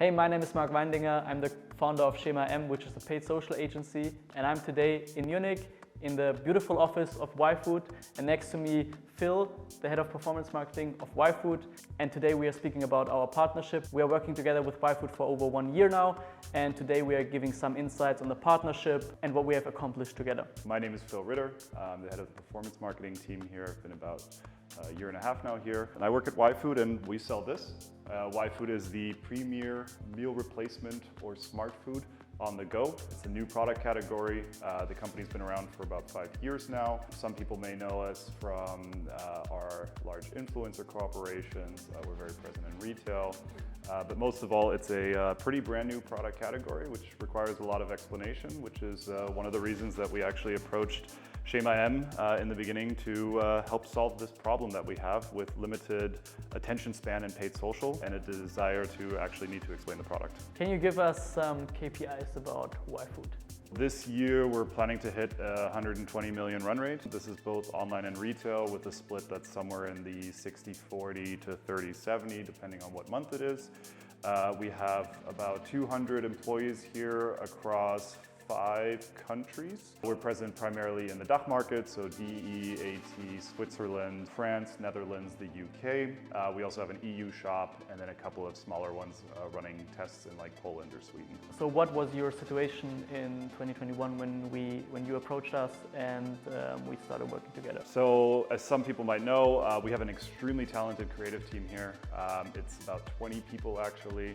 Hey, my name is Mark Weindinger. I'm the founder of SCHEMA M, which is a paid social agency. And I'm today in Munich in the beautiful office of yfood. And next to me, Phil, the head of performance marketing of yfood. And today we are speaking about our partnership. We are working together with yfood for over 1 year now. And today we are giving some insights on the partnership and what we have accomplished together. My name is Phil Ritter. I'm the head of the performance marketing team here. I've been about a year and a half now here. And I work at yfood and we sell this. yfood is the premier meal replacement or smart food on the go. It's a new product category. The company's been around for about 5 years now. Some people may know us from our large influencer cooperations. We're very present in retail. But most of all, it's a pretty brand new product category, which requires a lot of explanation, which is one of the reasons that we actually approached SCHEMA M in the beginning to help solve this problem that we have with limited attention span in paid social and a desire to actually need to explain the product. Can you give us some KPIs about yfood? This year, we're planning to hit a 120 million run rate. This is both online and retail with a split that's somewhere in the 60-40 to 30-70, depending on what month it is. We have about 200 employees here across 5 countries. We're present primarily in the DACH market, so DE, AT, Switzerland, France, Netherlands, the UK. We also have an EU shop and then a couple of smaller ones running tests in like Poland or Sweden. So what was your situation in 2021 when you approached us and we started working together? So as some people might know, we have an extremely talented creative team here. It's about 20 people actually.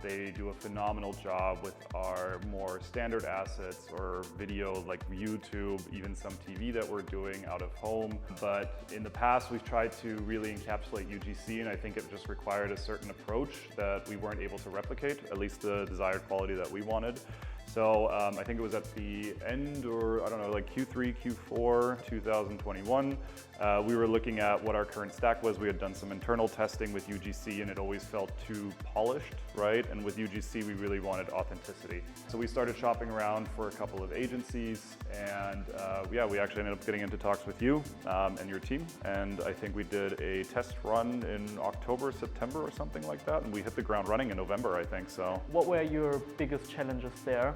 They do a phenomenal job with our more standard assets or video like YouTube, even some TV that we're doing out of home. But in the past, we've tried to really encapsulate UGC, and I think it just required a certain approach that we weren't able to replicate, at least the desired quality that we wanted. So I think it was at the end, or I don't know, like Q3, Q4, 2021, we were looking at what our current stack was. We had done some internal testing with UGC and it always felt too polished, right? And with UGC, we really wanted authenticity. So we started shopping around for a couple of agencies and yeah, we actually ended up getting into talks with you and your team. And I think we did a test run in October, September or something like that. And we hit the ground running in November, I think, so. What were your biggest challenges there?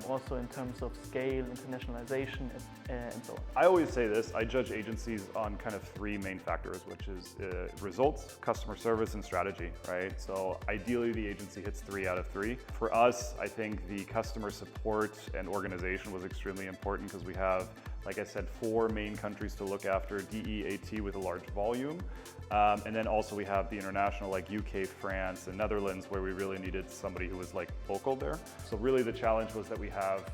Also in terms of scale, internationalization, and so on. I always say this, I judge agencies on kind of 3 main factors, which is results, customer service, and strategy, right? So ideally the agency hits 3 out of 3. For us, I think the customer support and organization was extremely important because we have, like I said, 4 main countries to look after, DEAT with a large volume. And then also we have the international like UK, France, and Netherlands where we really needed somebody who was like local there. So really the challenge was that we have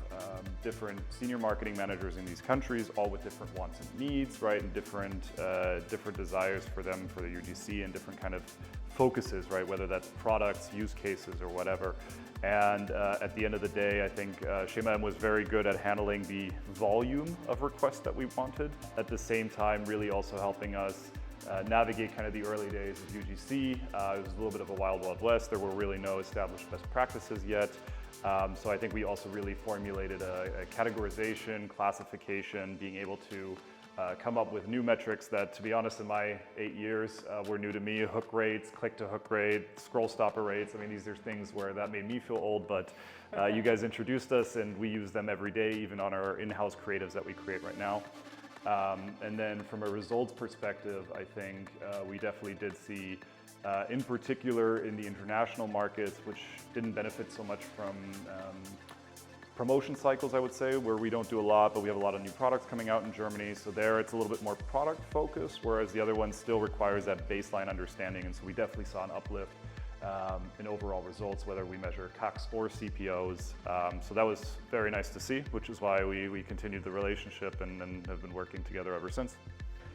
different senior marketing managers in these countries, all with different wants and needs, right? And different desires for them for the UGC and different kind of focuses, right? Whether that's products, use cases, or whatever. And at the end of the day, I think SCHEMA M was very good at handling the volume of requests that we wanted. At the same time, really also helping us navigate kind of the early days of UGC. It was a little bit of a wild, wild west. There were really no established best practices yet. So I think we also really formulated a categorization, classification, being able to come up with new metrics that, to be honest, in my 8 years were new to me. Hook rates, click-to-hook rate, scroll stopper rates. I mean, these are things where that made me feel old, but you guys introduced us and we use them every day, even on our in-house creatives that we create right now. And then from a results perspective, I think we definitely did see, in particular in the international markets, which didn't benefit so much from promotion cycles, I would say, where we don't do a lot, but we have a lot of new products coming out in Germany. So there it's a little bit more product focused, whereas the other one still requires that baseline understanding. And so we definitely saw an uplift in overall results, whether we measure CACs or CPOs. So that was very nice to see, which is why we continued the relationship and have been working together ever since.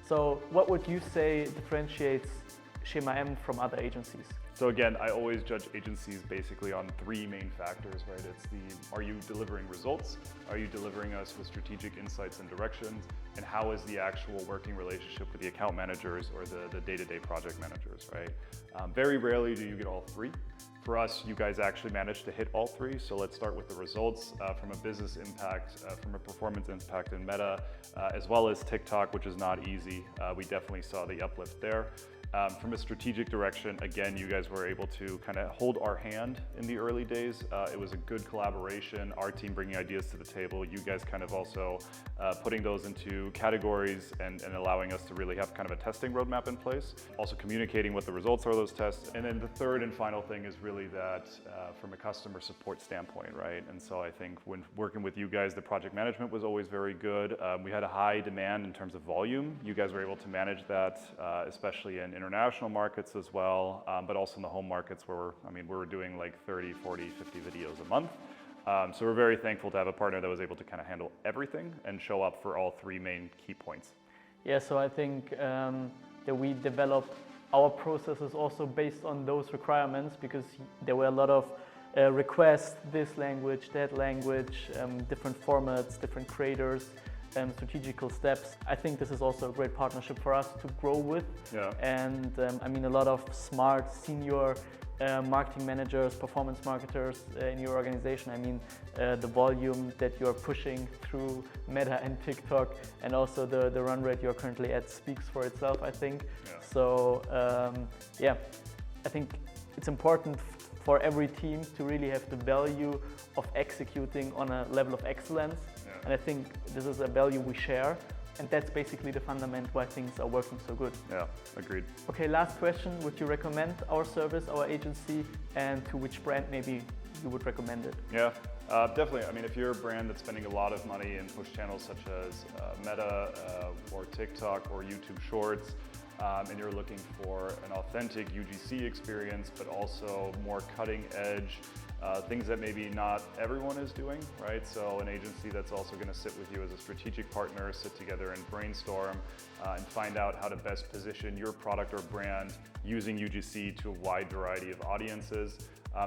So what would you say differentiates SCHEMA M from other agencies? So again, I always judge agencies basically on 3 main factors, right? It's are you delivering results? Are you delivering us with strategic insights and directions? And how is the actual working relationship with the account managers or the day-to-day project managers, right? Very rarely do you get all 3. For us, you guys actually managed to hit all 3. So let's start with the results from a business impact, from a performance impact in Meta, as well as TikTok, which is not easy. We definitely saw the uplift there. From a strategic direction, again, you guys were able to kind of hold our hand in the early days. It was a good collaboration, our team bringing ideas to the table, you guys kind of also putting those into categories and allowing us to really have kind of a testing roadmap in place. Also communicating what the results are of those tests. And then the third and final thing is really that from a customer support standpoint, right? And so I think when working with you guys, the project management was always very good. We had a high demand in terms of volume. You guys were able to manage that, especially in international markets as well, but also in the home markets where we were doing like 30, 40, 50 videos a month. So we're very thankful to have a partner that was able to kind of handle everything and show up for all three main key points. Yeah, so I think that we developed our processes also based on those requirements, because there were a lot of requests, this language, that language, different formats, different creators, strategical steps. I think this is also a great partnership for us to grow with. Yeah. And a lot of smart senior marketing managers, performance marketers in your organization. The volume that you're pushing through Meta and TikTok, and also the run rate you're currently at speaks for itself, I think. Yeah. So I think it's important for every team to really have the value of executing on a level of excellence. Yeah. And I think this is a value we share. And that's basically the fundament why things are working so good. Yeah, agreed. Okay, last question. Would you recommend our service, our agency, and to which brand maybe you would recommend it? Yeah, definitely. If you're a brand that's spending a lot of money in push channels such as Meta or TikTok or YouTube Shorts, and you're looking for an authentic UGC experience, but also more cutting edge, things that maybe not everyone is doing, right? So an agency that's also going to sit with you as a strategic partner, sit together and brainstorm and find out how to best position your product or brand using UGC to a wide variety of audiences.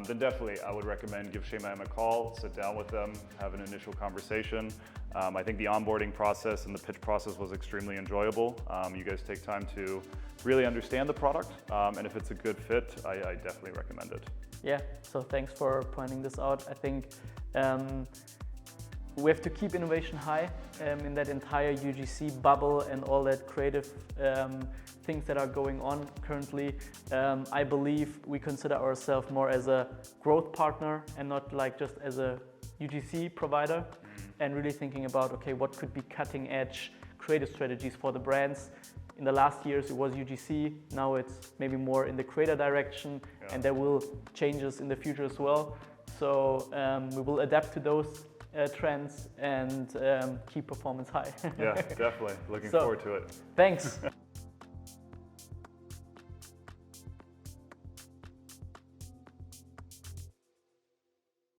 Then definitely I would recommend give SCHEMA M a call, sit down with them, have an initial conversation. I think the onboarding process and the pitch process was extremely enjoyable. You guys take time to really understand the product, and if it's a good fit, I definitely recommend it. Yeah, so thanks for pointing this out. I think we have to keep innovation high in that entire UGC bubble and all that creative things that are going on currently. I believe we consider ourselves more as a growth partner and not like just as a UGC provider, and really thinking about, okay, what could be cutting edge creative strategies for the brands. In the last years, it was UGC. Now it's maybe more in the creator direction, yeah. And there will changes in the future as well. So we will adapt to those trends and keep performance high. Yeah, definitely. Looking forward to it. Thanks.